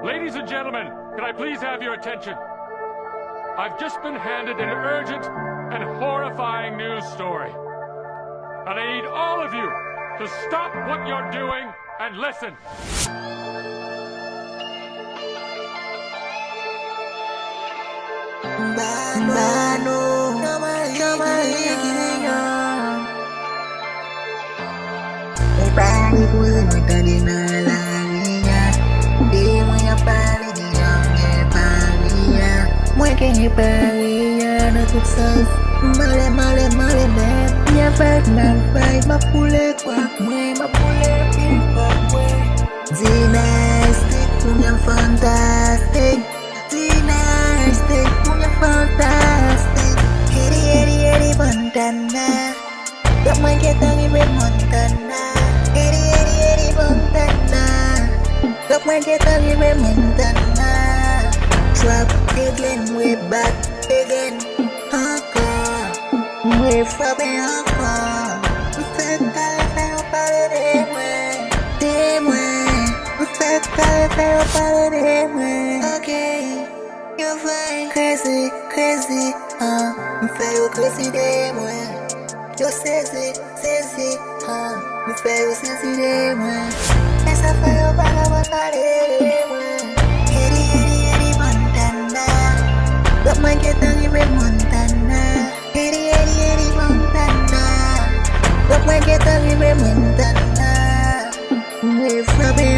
Ladies and gentlemen, can I please have your attention? I've just been handed an urgent and horrifying news story. And I need all of you to stop what you're doing and listen. Dynastic, punya fantastic. Dynastic, punya fantastic. Eri Montana. Gak main kita ngibet Montana. Eri Montana. Gak main kita ngibet Montana. Trap again, we back again. Hardcore, we fucking hardcore. We fed that para okay, you're fine, crazy, me feel crazy, you're sassy, me feel sassy, esa feo para botar, Eri Montana, got my get on you Montana, Eri Montana, got my get on you Montana, we from